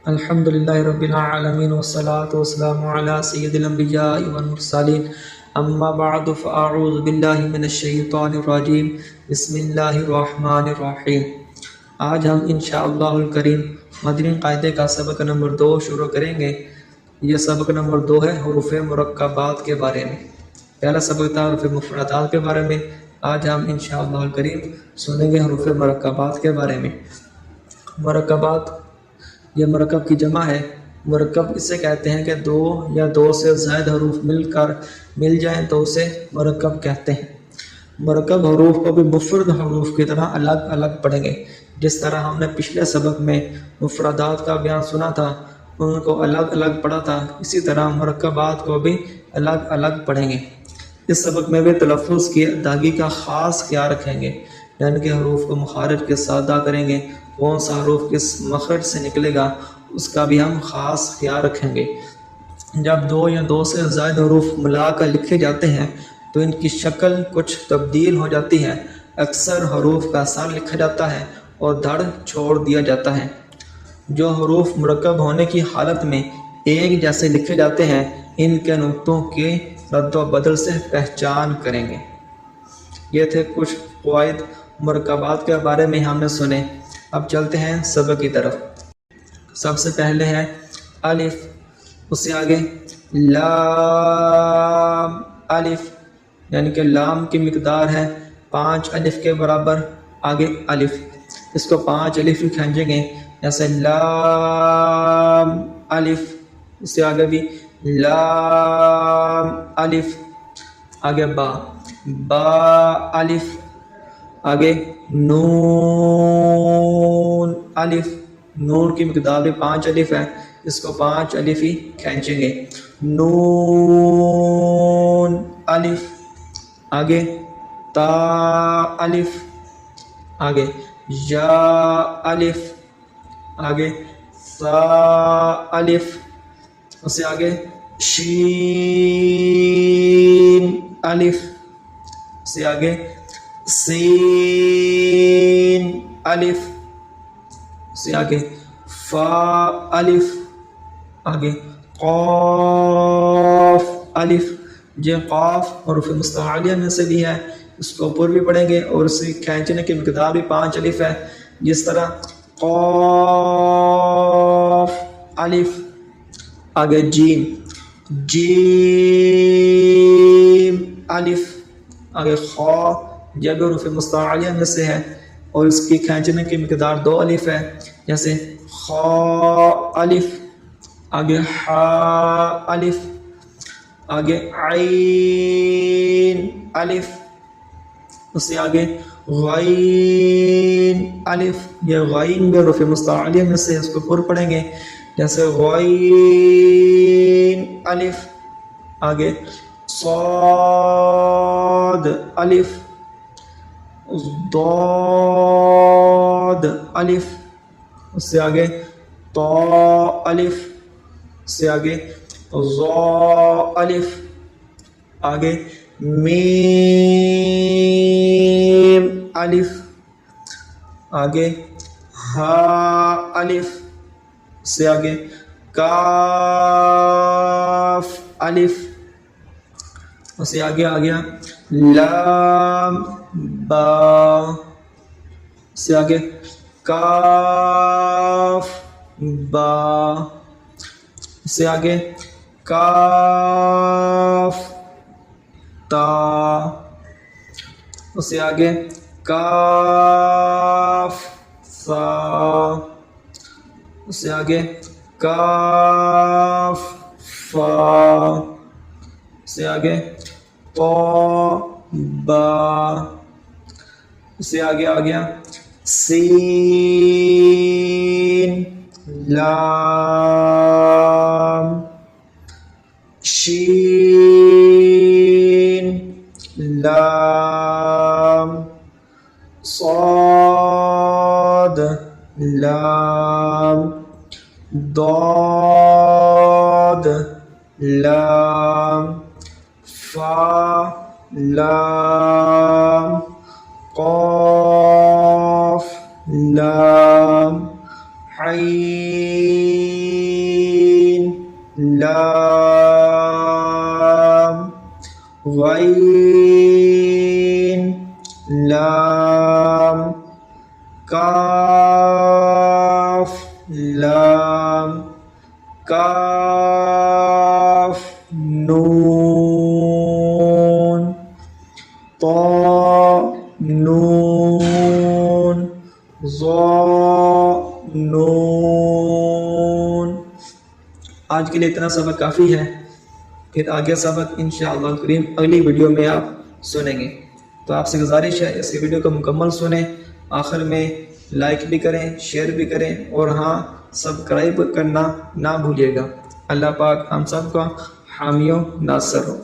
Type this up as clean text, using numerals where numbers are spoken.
الحمدللہ رب العالمین والصلاة والسلام علی سید الانبیاء والمرسلین اما بعد فاعوذ باللہ من الشیطان الرجیم بسم اللہ الرحمن الرحیم۔ آج ہم انشاءاللہ الکریم مدنی قاعدے کا سبق نمبر 2 شروع کریں گے۔ یہ سبق نمبر 2 ہے حروف مرکبات کے بارے میں۔ پہلا سبق تھا حروف مفردات کے بارے میں، آج ہم انشاءاللہ الکریم سنیں گے حروف مرکبات کے بارے میں۔ مرکبات یہ مرکب کی جمع ہے۔ مرکب اسے کہتے ہیں کہ دو یا دو سے زائد حروف مل جائیں تو اسے مرکب کہتے ہیں۔ مرکب حروف کو بھی مفرد حروف کی طرح الگ الگ پڑھیں گے۔ جس طرح ہم نے پچھلے سبق میں مفردات کا بیان سنا تھا، ان کو الگ الگ پڑھا تھا، اسی طرح مرکبات کو بھی الگ الگ پڑھیں گے۔ اس سبق میں بھی تلفظ کی ادائیگی کا خاص خیال رکھیں گے، یعنی کہ حروف کو مخارج کے ساتھ ادا کریں گے، کون سا حروف کس مخرج سے نکلے گا اس کا بھی ہم خاص خیال رکھیں گے۔ جب دو یا دو سے زائد حروف ملا کر لکھے جاتے ہیں تو ان کی شکل کچھ تبدیل ہو جاتی ہے۔ اکثر حروف کا سر لکھا جاتا ہے اور دھڑ چھوڑ دیا جاتا ہے۔ جو حروف مرکب ہونے کی حالت میں ایک جیسے لکھے جاتے ہیں، ان کے نقطوں کے رد و بدل سے پہچان کریں گے۔ یہ تھے کچھ قواعد مرکبات کے بارے میں ہم نے سنے۔ اب چلتے ہیں سبق کی طرف۔ سب سے پہلے ہے الف، اس سے آگے لام، الف یعنی کہ لام کی مقدار ہے 5 الف کے برابر۔ آگے الف، اس کو 5 الف کھینچیں گے، جیسے لام الف۔ اس سے آگے بھی لام الف۔ آگے با، با الف۔ آگے نون الف، نون کی مقدار بھی 5 الف ہے، اس کو 5 الف ہی کھینچیں گے، نون الف۔ آگے تا الف۔ آگے یا الف۔ آگے سا الف۔ اس سے آگے شین الف۔ اس سے آگے سین الف۔ سے آگے فا الف۔ آگے قاف الف۔ یہ قاف حروف مستعلیہ میں سے بھی ہے، اس کو اوپر بھی پڑھیں گے اور اسے کھینچنے کی مقدار بھی 5 الف ہے، جس طرح قاف الف۔ آگے جیم، جیم الف۔ آگے خا، یہ بھی حروف مستعلیہ میں سے ہے اور اس کی کھینچنے کی مقدار 2 الف ہے، جیسے خا الف۔ آگے حا الف۔ آگے عین الف۔ اس سے آگے غین الف۔ یہ غین بھی حروف مستعلیہ میں سے ہے، اس کو پر پڑھیں گے، جیسے غین الف۔ آگے صاد الف، ضاد الف۔ اس سے آگے طا الف۔ اس سے آگے ظا الف۔ آگے میم الف۔ آگے ہا الف۔ اس سے آگے کاف الف۔ اس سے آگے آ گیا لام با۔ اس سے آگے کاف با۔ اس سے آگے کاف تا۔ اس سے آگے کاف سا۔ اس سے آگے کاف فا۔ اس سے آگے طا با۔ اس سے آگے آ گیا سین لام شین لام صاد لام ضاد لام فا لام قاف لام عین لام غین لام کاف لام کاف نون طا نون ظا نون. آج کے لیے اتنا سبق کافی ہے، پھر آگے سبق انشاءاللہ الکریم اگلی ویڈیو میں آپ سنیں گے. تو آپ سے گزارش ہے اس ویڈیو کو مکمل سنیں، آخر میں لائک بھی کریں، شیئر بھی کریں، اور ہاں سبسکرائب کرنا نہ بھولیے گا. اللہ پاک ہم سب کا حامی و ناصر ہو.